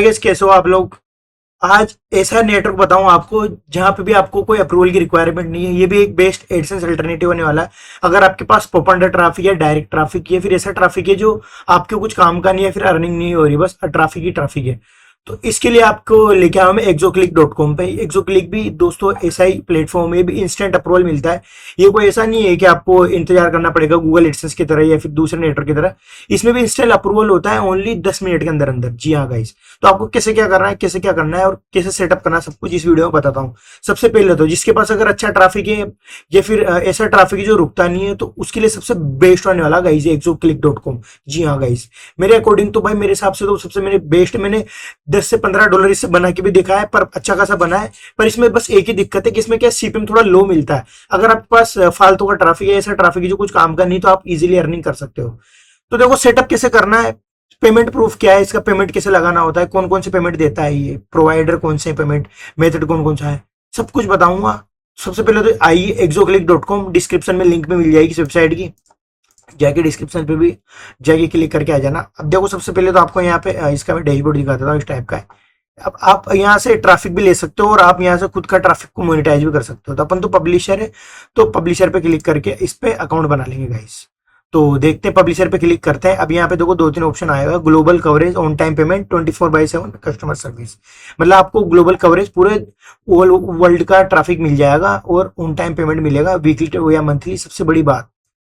Guys, कैसे हो आप लोग। आज ऐसा नेटवर्क बताऊं आपको जहां पे भी आपको कोई अप्रूवल की रिक्वायरमेंट नहीं है। ये भी एक बेस्ट एडसेंस अल्टरनेटिव होने वाला है। अगर आपके पास पॉप अंडर ट्रैफिक है, डायरेक्ट ट्रैफिक है, फिर ऐसा ट्रैफिक है जो आपके कुछ काम का नहीं है, फिर अर्निंग नहीं हो रही, बस ट्रैफिक ही ट्रैफिक है, तो इसके लिए आपको लेके आया मैं exoclick.com पे। एक्सोक्लिक भी दोस्तों ऐसा ही प्लेटफॉर्म है, भी इंस्टेंट अप्रूवल मिलता है। ये कोई ऐसा नहीं है कि आपको इंतजार करना पड़ेगा गूगल एडसेंस की तरह या फिर दूसरे नेटवर्क की तरह। इसमें भी इंस्टेंट अप्रूवल होता है ओनली 10 मिनट के अंदर अंदर। जी हाँ गाइस, तो आपको कैसे क्या करना है, कैसे क्या करना है और कैसे सेटअप करना है, सब कुछ इस वीडियो में बताता हूँ। सबसे पहले तो जिसके पास अगर अच्छा ट्रैफिक है या फिर ऐसा ट्रैफिक है जो रुकता नहीं है, तो उसके लिए सबसे बेस्ट होने वाला गाइस exoclick.com। जी हाँ गाइस, मेरे अकॉर्डिंग तो भाई, मेरे हिसाब से तो सबसे मेरे बेस्ट, मैंने 10 से $15 इससे बना के भी दिखा है, पर अच्छा खासा बना है। पर इसमें बस एक ही दिक्कत है कि इसमें क्या सीपीएम थोड़ा लो मिलता है। अगर आपके पास फालतू का ट्रैफिक है, ऐसा ट्रैफिक है जो कुछ काम का नहीं, तो आप इजीली अर्निंग कर सकते हो। तो देखो सेटअप कैसे करना है, पेमेंट प्रूफ क्या है, इसका पेमेंट कैसे लगाना होता है, कौन कौन से पेमेंट देता है, ये प्रोवाइडर कौन से पेमेंट मेथड कौन कौन सा है, सब कुछ बताऊंगा। सबसे पहले तो आइए exoclick.com, डिस्क्रिप्शन में लिंक में मिल जाएगी इस वेबसाइट की, जाके डिस्क्रिप्शन पे भी जाके क्लिक करके आ जाना। अब देखो सबसे पहले तो आपको यहाँ पे इसका मैं डैशबोर्ड दिखा देता हूँ, इस टाइप का है। अब आप यहाँ से ट्रैफिक भी ले सकते हो और आप यहाँ से खुद का ट्रैफिक को मोनेटाइज भी कर सकते हो। तो अपन तो पब्लिशर है, तो पब्लिशर पे क्लिक करके इस पे अकाउंट बना लेंगे गाइस। तो देखते हैं, पब्लिशर पे क्लिक करते हैं। अब यहाँ पे देखो 2-3 ऑप्शन आएगा, global coverage, on time payment, 24/7 customer service. मतलब आपको ग्लोबल कवरेज पूरे वर्ल्ड का ट्रैफिक मिल जाएगा और ऑन टाइम पेमेंट मिलेगा, वीकली या मंथली। सबसे बड़ी बात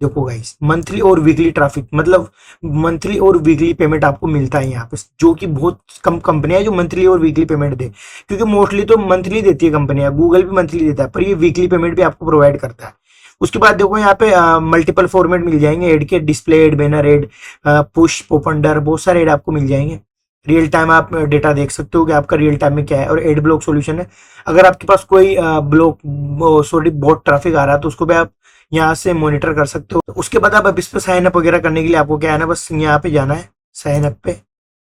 देखो गाइस, मंथली और वीकली ट्रैफिक, मतलब मंथली और वीकली पेमेंट आपको मिलता है यहाँ पे, जो कि बहुत कम कंपनियां है जो मंथली और वीकली पेमेंट दे। क्योंकि मोस्टली तो मंथली देती है कंपनियां, गूगल भी मंथली देता है, पर ये वीकली पेमेंट भी आपको प्रोवाइड करता है। उसके बाद देखो यहाँ पे मल्टीपल फॉर्मेट मिल जाएंगे एड के, display ad, banner ad, push, popunder, बहुत सारे एड आपको मिल जाएंगे। रियल टाइम आप डेटा देख सकते हो कि आपका रियल टाइम में क्या है, और एड ब्लॉक सॉल्यूशन है। अगर आपके पास कोई ब्लॉक सॉरी बहुत ट्रैफिक आ रहा है, तो उसको भी आप यहाँ से मॉनिटर कर सकते हो। तो उसके बाद अब इस पे साइन अप वगैरह करने के लिए आपको क्या है ना, बस यहाँ पे जाना है साइन अप पे,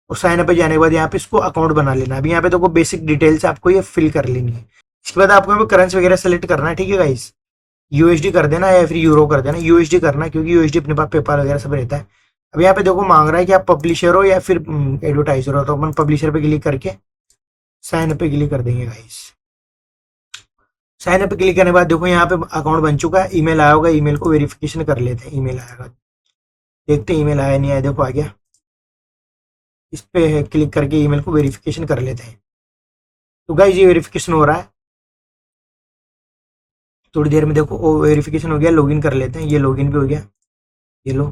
और साइन अप पे जाने के बाद यहाँ पे इसको अकाउंट बना लेना है। अभी यहाँ पे देखो बेसिक डिटेल्स आपको ये फिल कर लेनी है। इसके बाद आपको यहाँ पे करेंसी वगैरह सेलेक्ट करना है, ठीक है गाइस। यूएसडी कर देना या फिर यूरो कर देना, यूएसडी करना क्योंकि यूएसडी अपने पास पेपाल वगैरह सब रहता है। अब यहाँ पे देखो मांग रहा है कि आप पब्लिशर हो या फिर एडवर्टाइजर हो, तो अपन पब्लिशर पे क्लिक करके साइन अप पे क्लिक कर देंगे गाइस। साइन अप पे क्लिक करने के बाद देखो यहाँ पे अकाउंट बन चुका है, ईमेल आया होगा, ईमेल को वेरिफिकेशन कर लेते हैं। ईमेल आएगा, देखते हैं ईमेल आया नहीं आया। देखो आ गया, इस पे क्लिक करके ईमेल को वेरिफिकेशन कर लेते हैं। तो गाइस ये वेरिफिकेशन हो रहा है, थोड़ी देर में देखो वो वेरिफिकेशन हो गया। लॉगिन कर लेते हैं, ये लॉगिन भी हो गया, ये लो।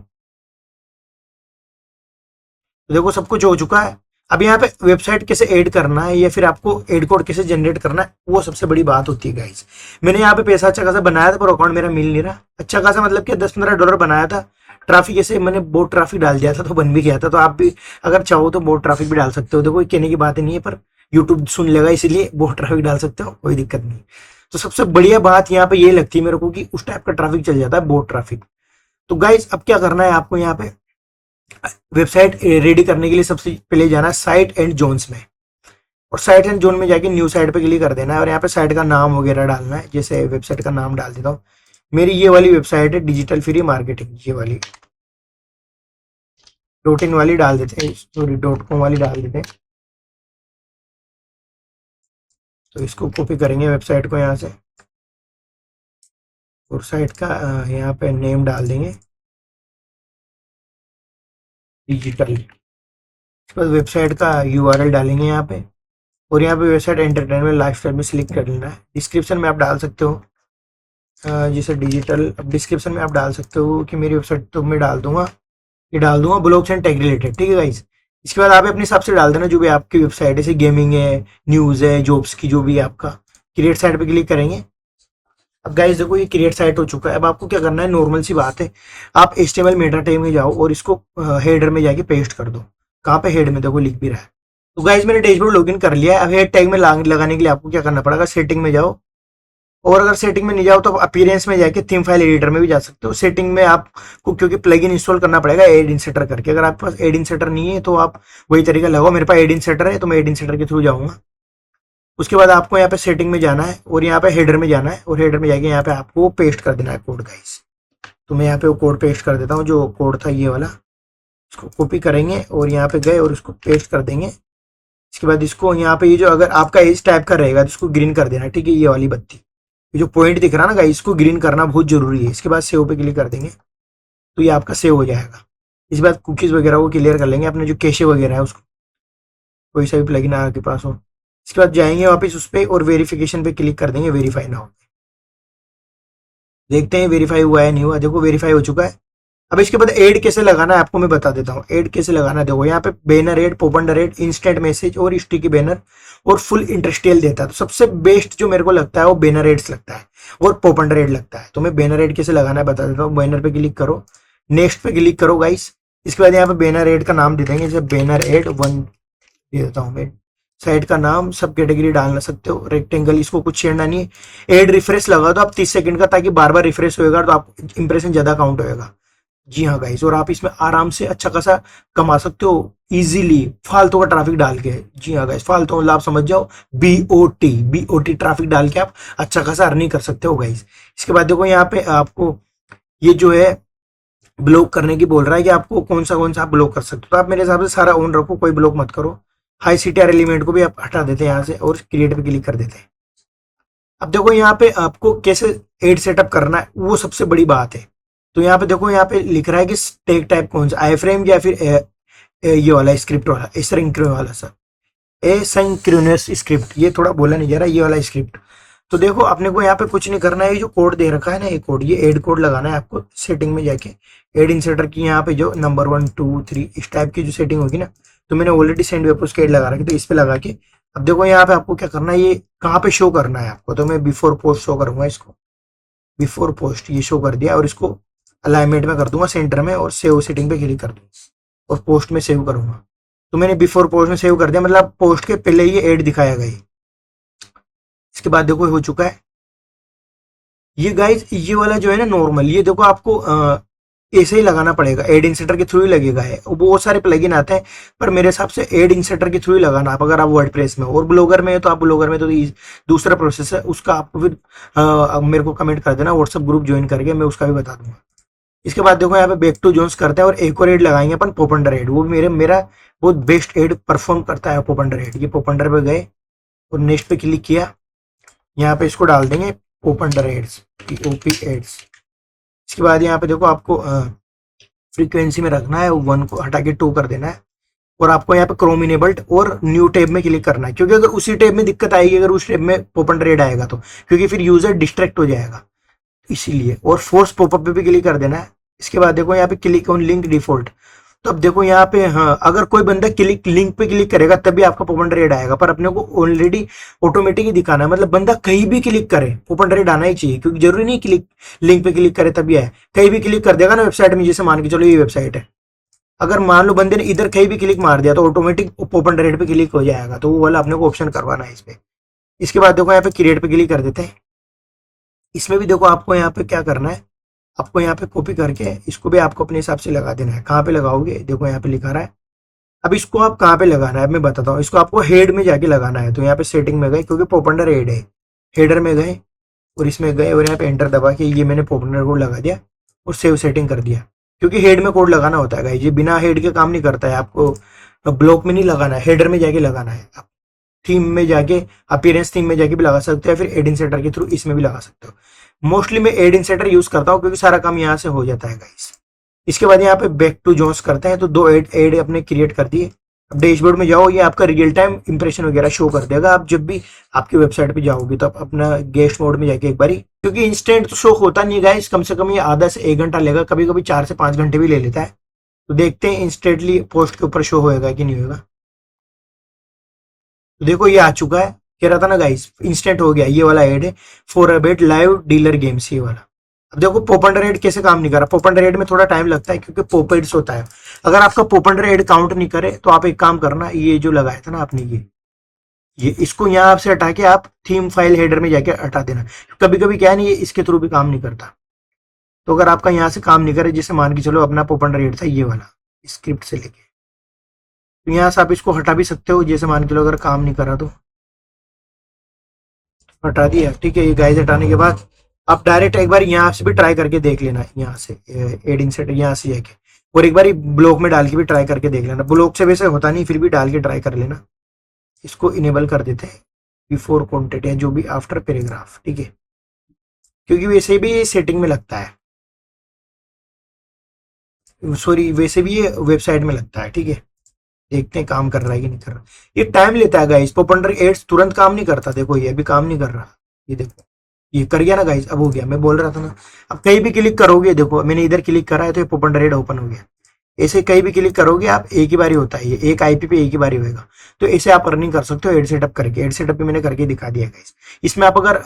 तो देखो सब कुछ हो चुका है। अब यहाँ पे वेबसाइट कैसे ऐड करना है या फिर आपको एड कोड कैसे जनरेट करना है, वो सबसे बड़ी बात होती है गाइस। मैंने यहाँ पे पैसा अच्छा खासा बनाया था, पर अकाउंट मेरा मिल नहीं रहा। अच्छा खासा मतलब कि $10-15 बनाया था। ट्रैफिक ऐसे मैंने बहुत ट्रैफिक डाल दिया था, तो बन भी गया था। तो आप भी अगर चाहो तो बहुत ट्रैफिक भी डाल सकते हो। देखो कहने की बात नहीं है, पर यूट्यूब सुन लेगा, इसीलिए बहुत ट्रैफिक डाल सकते हो, कोई दिक्कत नहीं। तो सबसे बढ़िया बात यहाँ पे ये लगती है मेरे को कि उस टाइप का ट्रैफिक चल जाता है, बहुत ट्रैफिक। तो गाइस अब क्या करना है आपको, यहाँ पे वेबसाइट रेडी करने के लिए सबसे पहले जाना है साइट एंड जोन्स में, और साइट एंड जोन में जाके न्यू साइट पे क्लिक कर देना है। और यहाँ पे साइट का नाम वगैरह डालना है, जैसे वेबसाइट का नाम डाल देता हूँ। मेरी ये वाली वेबसाइट है डिजिटल फ्री मार्केटिंग, ये वाली .in वाली डाल देते हैं, सॉरी .com वाली डाल देते हैं। तो इसको कॉपी करेंगे वेबसाइट को यहाँ से, और साइट का यहाँ पे नेम डाल देंगे डिजिटल। उसके बाद वेबसाइट का यूआरएल डालेंगे यहाँ पे, और यहाँ पे वेबसाइट एंटरटेनमेंट लाइफस्टाइल में सिलेक्ट कर लेना है। डिस्क्रिप्शन में आप डाल सकते हो जैसे डिजिटल। अब डिस्क्रिप्शन में आप डाल सकते हो कि मेरी वेबसाइट, तो मैं डाल दूंगा, ये डाल दूंगा ब्लॉग्स एंड टेक रिलेटेड, ठीक है गाइस। इसके बाद आप अपने हिसाब से डाल देना जो भी आपकी वेबसाइट है, जैसे गेमिंग है, न्यूज़ है, जॉब्स की, जो भी है आपका। क्रिएट साइट पे क्लिक करेंगे। अब गाइस देखो ये क्रिएट साइट हो चुका है। अब आपको क्या करना है, नॉर्मल सी बात है, आप HTML मेटा टैग में जाओ और इसको हेडर में जाके पेस्ट कर दो। कहाँ पे, हेड में, देखो लिख भी रहा है। तो गाइस मैंने डैशबोर्ड लॉगिन कर लिया है। अब हेड टैग में लगाने के लिए आपको क्या करना पड़ेगा, सेटिंग में जाओ, और अगर सेटिंग में नहीं जाओ तो अपीयरेंस में जाके थीम फाइल एडिटर में भी जा सकते हो। सेटिंग में आपको क्योंकि प्लगइन इंस्टॉल करना पड़ेगा एड इंसर्टर करके। अगर आपके पास एड इंसर्टर नहीं है तो आप वही तरीका लगाओ। मेरे पास एड इंसर्टर है, तो मैं एड इंसर्टर के थ्रू जाऊंगा। उसके बाद आपको यहाँ पे सेटिंग में जाना है और यहाँ पे हेडर में जाना है, और हेडर में जाके यहाँ पे आपको पेस्ट कर देना है कोड गाइस। तो मैं यहाँ पे वो कोड पेस्ट कर देता हूँ, जो कोड था ये वाला। इसको कॉपी करेंगे और यहाँ पे गए और इसको पेस्ट कर देंगे। इसके बाद इसको यहाँ पे ये जो अगर आपका एज टाइप का रहेगा तो इसको ग्रीन कर देना, ठीक है। ये वाली बत्ती, ये जो पॉइंट दिख रहा है ना गाइस, इसको ग्रीन करना बहुत जरूरी है। इसके बाद सेव पे क्लिक कर देंगे तो ये आपका सेव हो जाएगा। इसके बाद कुकीज वगैरह को क्लियर कर लेंगे, अपने जो कैशे वगैरह है उसको, कोई सा भी प्लगइन आपके पास हो। इसके बाद जाएंगे वापस उस पर और वेरिफिकेशन पे क्लिक कर देंगे, वेरीफाई नाउ। देखते हैं वेरीफाई हुआ है नहीं हुआ। देखो वेरीफाई हो चुका है। अब इसके बाद ऐड कैसे लगाना है आपको मैं बता देता हूँ। ऐड कैसे लगाना है, देखो यहाँ पे banner ad, popunder ad, instant message और स्टिकी बैनर और फुल इंटरेस्टियल देता है। तो सबसे बेस्ट जो मेरे को लगता है वो बैनर एड्स लगता है और पॉपअंडर ऐड लगता है। तो मैं बैनर ऐड कैसे लगाना है बता देता हूँ। बैनर पे क्लिक करो, नेक्स्ट पे क्लिक करो गाइस। इसके बाद यहाँ पे बैनर ऐड का नाम दे देंगे, जैसे बैनर ऐड 1 दे देता हूँ मैं। साइट का नाम सब कैटेगरी डालना सकते हो, रेक्टेंगल, इसको कुछ छेड़ना नहीं है। ऐड रिफ्रेश लगा दो आप 30 सेकंड का, ताकि बार बार रिफ्रेश होएगा तो आपको इंप्रेशन ज्यादा काउंट होएगा। जी हाँ गाइस, और आप इसमें आराम से अच्छा खासा कमा सकते हो इजीली फालतू का ट्रैफिक डाल के। जी हाँ गाइस, फालतू मतलब आप समझ जाओ, बीओटी ट्रैफिक डाल के आप अच्छा खासा अर्निंग कर सकते हो गाइस। इसके बाद देखो यहाँ पे आपको ये जो है ब्लॉक करने की बोल रहा है कि आपको कौन सा आप ब्लॉक कर सकते हो। तो आप मेरे हिसाब से सारा ऑन रखो, कोई ब्लॉक मत करो। हाई सीटीआर एलिमेंट को भी आप हटा देते हैं यहाँ से और क्रिएट पे क्लिक कर देते हैं। अब देखो यहाँ पे आपको कैसे एड सेटअप करना है वो सबसे बड़ी बात है। तो यहाँ पे देखो, यहाँ पे लिख रहा है कि टेक टाइप कौन सा, आई फ्रेम या फिर ये वाला स्क्रिप्ट वाला, एसिंक्रोनस वाला सर, एसिंक्रोनस स्क्रिप्ट, ये थोड़ा बोला नहीं जा रहा, ये वाला स्क्रिप्ट। तो देखो अपने को यहाँ पे कुछ नहीं करना है, ये जो कोड दे रखा है ना, ये कोड, ये एड कोड लगाना है आपको सेटिंग में जाके। एड इंसर्टर की यहाँ पे जो नंबर 1 2 3 इस टाइप की जो सेटिंग होगी ना, तो मैंने ऑलरेडी सेंड वेब उसके एड लगा रखी, तो इस पे लगा के अब देखो यहाँ पे आपको क्या करना है, ये कहाँ पे शो करना है आपको। तो मैं बिफोर पोस्ट शो करूंगा इसको, बिफोर पोस्ट ये शो कर दिया और इसको अलाइनमेंट में कर दूंगा सेंटर में और सेव सेटिंग पे क्लिक कर दूंगा और पोस्ट में सेव करूंगा। तो मैंने बिफोर पोस्ट में सेव कर दिया, मतलब पोस्ट के पहले ये एड दिखाएगा ये। इसके बाद देखो हो चुका है ये गाइज। ये वाला जो है ना नॉर्मल, ये देखो आपको ऐसे ही लगाना पड़ेगा, एड इंसर्टर के थ्रू ही लगेगा है। बहुत सारे प्लगइन आते हैं पर मेरे हिसाब से एड इंसर्टर के थ्रू ही लगाना आप, अगर आप वर्डप्रेस में और ब्लॉगर में है तो आप ब्लॉगर में तो दूसरा प्रोसेस है उसका, आपको फिर मेरे को कमेंट कर देना, व्हाट्सअप ग्रुप ज्वाइन करके मैं उसका भी बता दूंगा। इसके बाद देखो यहाँ पे बैक टू जोन्स करते हैं और एक और एड लगाएंगे अपन, पॉपअंडर एड। वो भी मेरा बहुत बेस्ट एड परफॉर्म करता है पॉपअंडर एड। ये पॉपअंडर पे गए और नेक्स्ट पे क्लिक किया, यहाँ पे इसको डाल देंगे पॉपअंडर एड्स, पीओपी एड्स। इसके बाद यहाँ पे देखो आपको फ्रीक्वेंसी में रखना है, 1 को हटा के 2 कर देना है और आपको यहाँ पे क्रोम इनेबल्ड और न्यू टैब में क्लिक करना है, क्योंकि अगर उसी टैब में दिक्कत आएगी, अगर उस टैब में पॉपअंडर एड आएगा तो, क्योंकि फिर यूजर डिस्ट्रैक्ट हो जाएगा इसीलिए। और फोर्स पॉपअप पे भी क्लिक कर देना है। इसके बाद देखो यहाँ पे क्लिक ऑन लिंक डिफॉल्ट। तो अब देखो यहाँ पे, हाँ, अगर कोई बंदा क्लिक लिंक पे क्लिक करेगा तभी आपका पॉपअंडर एड आएगा, पर अपने को ऑलरेडी ऑटोमेटिक ही दिखाना है, मतलब बंदा कहीं भी क्लिक करे पॉपअंडर एड आना ही चाहिए, क्योंकि जरूरी नहीं क्लिक लिंक पे क्लिक करे तभी आए। कहीं भी क्लिक कर देगा ना वेबसाइट में, जैसे मान के चलो ये वेबसाइट है, अगर मान लो बंदे ने इधर कहीं भी क्लिक मार दिया तो ऑटोमेटिक पॉपअंडर एड पे क्लिक हो जाएगा। तो वो वाला अपने को ऑप्शन करवाना है इस पे। इसके बाद देखो यहाँ पे क्रिएट पे क्लिक कर देते हैं। इसमें भी देखो आपको यहाँ पे क्या करना है, आपको यहाँ पे कॉपी करके इसको भी आपको अपने हिसाब से लगा देना है। कहाँ पे लगाओगे, देखो यहाँ पे लिखा रहा है। अब इसको आप कहाँ पे लगाना है मैं बताता हूँ। इसको आपको हेड में जाके लगाना है। तो यहाँ पे सेटिंग में गए, क्योंकि पॉपअंडर हेड है, हेडर में गए और इसमें गए और यहाँ पे एंटर दबा के ये मैंने पॉपअंडर कोड लगा दिया और सेव सेटिंग कर दिया, क्योंकि हेड में कोड लगाना होता है गाइस, ये बिना हेड के काम नहीं करता है। आपको ब्लॉक में नहीं लगाना है, हेडर में जाके लगाना है। आप थीम में जाके, अपीयरेंस थीम में जाके भी लगा सकते हो, फिर एड इंसर्टर के थ्रू इसमें भी लगा सकते हो। मोस्टली मैं एड इंसर्टर यूज करता हूँ क्योंकि सारा काम यहाँ से हो जाता है गाइस। इसके बाद यहाँ पे बैक टू जोन्स करते हैं। तो 2 एड अपने क्रिएट कर दिए। अब डैशबोर्ड में जाओ, ये आपका रियल टाइम इंप्रेशन वगैरह शो कर देगा। आप जब भी आपकी वेबसाइट पे जाओगे तो आप अपना गेस्ट मोड में जाके एक बारी, क्योंकि इंस्टेंट तो शो होता नहीं है गाइस, कम से कम ये आधा से 1 घंटा लेगा, कभी कभी 4 से 5 घंटे भी ले लेता है। तो देखते हैं इंस्टेंटली पोस्ट के ऊपर शो होएगा कि नहीं होगा। तो देखो ये आ चुका है, कह रहा था ना गाइस इंस्टेंट हो गया। ये वाला एड है for abate live dealer games, ये वाला। अब देखो पॉपअंडर एड कैसे काम नहीं कर रहा। पॉपअंडर एड में थोड़ा टाइम लगता है क्योंकि पॉपेड्स होता है। अगर आपका पॉपअंडर एड काउंट नहीं करे तो आप एक काम करना, ये जो लगाया था ना आपने, ये इसको यहाँ से हटा के आप थीम फाइल हेडर में जाके हटा देना। कभी कभी क्या है नहीं, ये इसके थ्रू भी काम नहीं करता। तो अगर आपका यहाँ से काम नहीं करे, जैसे मान के चलो अपना पॉपअंडर एड था ये वाला स्क्रिप्ट से लेके, तो यहाँ से आप इसको हटा भी सकते हो। जैसे मान के लो अगर काम नहीं करा तो हटा दिया, ठीक है। ये गाइस हटाने के बाद आप डायरेक्ट एक बार यहाँ से भी ट्राई करके देख लेना, यहाँ से एडिंग सेट यहाँ से जाके, और एक बार ब्लॉक में डाल के भी ट्राई करके देख लेना। ब्लॉक से वैसे होता नहीं, फिर भी डाल के ट्राई कर लेना। इसको इनेबल कर देते हैं, बिफोर कॉन्टेंट या जो भी आफ्टर पैराग्राफ, ठीक है, क्योंकि वैसे भी ये सेटिंग में लगता है, सॉरी वैसे भी ये वेबसाइट में लगता है, ठीक है। देखते हैं काम कर रहा है कि नहीं कर रहा। ये टाइम लेता है गाइस, पोपंडर एड्स तुरंत काम नहीं करता, देखो ये अभी काम नहीं कर रहा, ये देखो ये कर गया ना गाइस, अब हो गया, मैं बोल रहा था ना। अब कहीं भी क्लिक करोगे, देखो मैंने इधर क्लिक करा है तो ये पोपंडर एड ओपन हो गया। ऐसे कहीं भी क्लिक करोगे आप, एक ही बारी होता है ये, एक आईपी पे एक ही बारी होगा। तो ऐसे आप अर्निंग कर सकते हो एड सेटअप करके। एड सेटअप भी मैंने करके दिखा दिया गाइस। इसमें आप अगर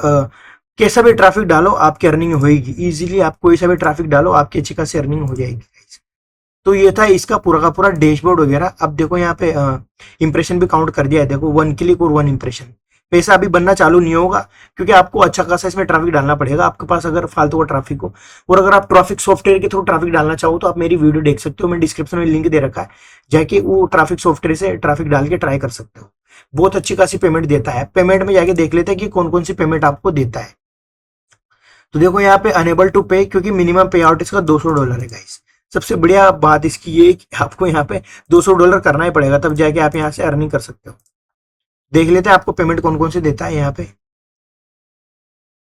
कैसा भी ट्रैफिक डालो आपकी अर्निंग होगी इजीली, आप कोई सा भी ट्रैफिक डालो आपकी अच्छी खासी अर्निंग हो जाएगी गाइस। तो ये था इसका पूरा का पूरा डैशबोर्ड वगैरह। अब देखो यहाँ पे इंप्रेशन भी काउंट कर दिया है, देखो 1 क्लिक और 1 इंप्रेशन। पैसा अभी बनना चालू नहीं होगा क्योंकि आपको अच्छा खासा इसमें ट्रैफिक डालना पड़ेगा आपके पास अगर फालतू का ट्रैफिक हो। और अगर आप ट्रैफिक सॉफ्टवेयर के थ्रू ट्रैफिक डालना चाहो तो आप मेरी वीडियो देख सकते हो, मैं डिस्क्रिप्शन में लिंक दे रखा है, जाके वो ट्रैफिक सॉफ्टवेयर से ट्रैफिक डाल के ट्राई कर सकते हो। बहुत अच्छी खासी पेमेंट देता है। पेमेंट में जाके देख लेते हैं कि कौन कौन सी पेमेंट आपको देता है। तो देखो यहाँ पे अनेबल टू पे, क्योंकि मिनिमम पे आउट इसका $200 है गाइस। सबसे बढ़िया बात इसकी ये कि आपको यहाँ पे $200 करना ही पड़ेगा, तब जाके आप यहाँ से अर्निंग कर सकते हो। देख लेते हैं आपको पेमेंट कौन कौन से देता है यहाँ पे।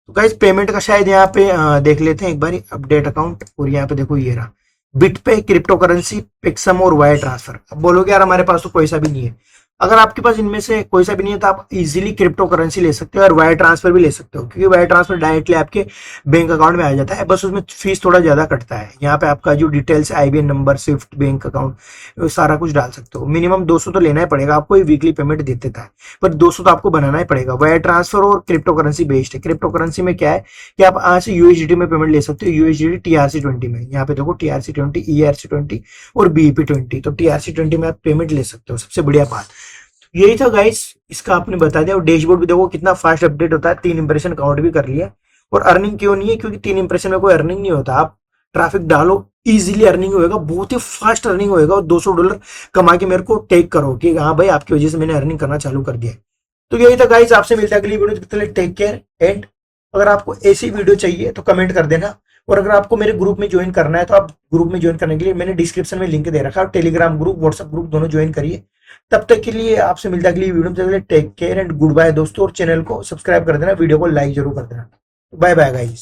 तो गाइस पेमेंट का शायद यहाँ पे देख लेते हैं एक बार, अपडेट अकाउंट, और यहाँ पे देखो ये रहा बिट पे, क्रिप्टो करेंसी, पिक्सम और वायर ट्रांसफर। अब बोलोगे यार हमारे पास तो कोई सा भी नहीं है। अगर आपके पास इनमें से कोई सा भी नहीं है तो आप इजीली क्रिप्टो करेंसी ले सकते हो और वायर ट्रांसफर भी ले सकते हो, क्योंकि वायर ट्रांसफर डायरेक्टली आपके बैंक अकाउंट में आ जाता है, बस उसमें फीस थोड़ा ज्यादा कटता है। यहाँ पे आपका जो डिटेल्स है, IBN number, Swift, bank account, सारा कुछ डाल सकते हो। मिनिमम 200 तो लेना ही पड़ेगा आपको, ये वीकली पेमेंट देता है, पर 200 तो आपको बनाना ही पड़ेगा। वायर ट्रांसफर और क्रिप्टो करेंसी बेस्ड है। क्रिप्टो करेंसी में क्या है कि आप यहाँ से यूएसडीटी में पेमेंट ले सकते हो, यूएसडीटी TRC20 में। यहाँ पे देखो TRC20, ERC20 और BEP20, तो TRC20 में आप पेमेंट ले सकते हो। सबसे बढ़िया बात यही था गाइस, इसका आपने बता दिया। और डैशबोर्ड भी देखो कितना फास्ट अपडेट होता है, 3 इंप्रेशन काउंट भी कर लिया। और अर्निंग क्यों नहीं है, क्योंकि 3 इंप्रेशन में कोई अर्निंग नहीं होता। आप ट्रैफिक डालो इजीली अर्निंग होएगा, बहुत ही फास्ट अर्निंग होएगा, और $200 कमा के मेरे को टेक करो कि हाँ भाई आपकी वजह से मैंने अर्निंग करना चालू कर दिया। तो यही था गाइस, आपसे मिलता है अगली वीडियो, टेक केयर। एंड अगर आपको ऐसी वीडियो चाहिए तो कमेंट कर देना, और अगर आपको मेरे ग्रुप में ज्वाइन करना है तो आप ग्रुप में ज्वाइन करने के लिए मैंने डिस्क्रिप्शन में लिंक दे रखा है, टेलीग्राम ग्रुप, व्हाट्सएप ग्रुप, दोनों ज्वाइन करिए। तब तक के लिए आपसे मिलता है अगली वीडियो में, take care and goodbye दोस्तों। और चैनल को सब्सक्राइब कर देना, वीडियो को लाइक जरूर कर देना। Bye bye guys.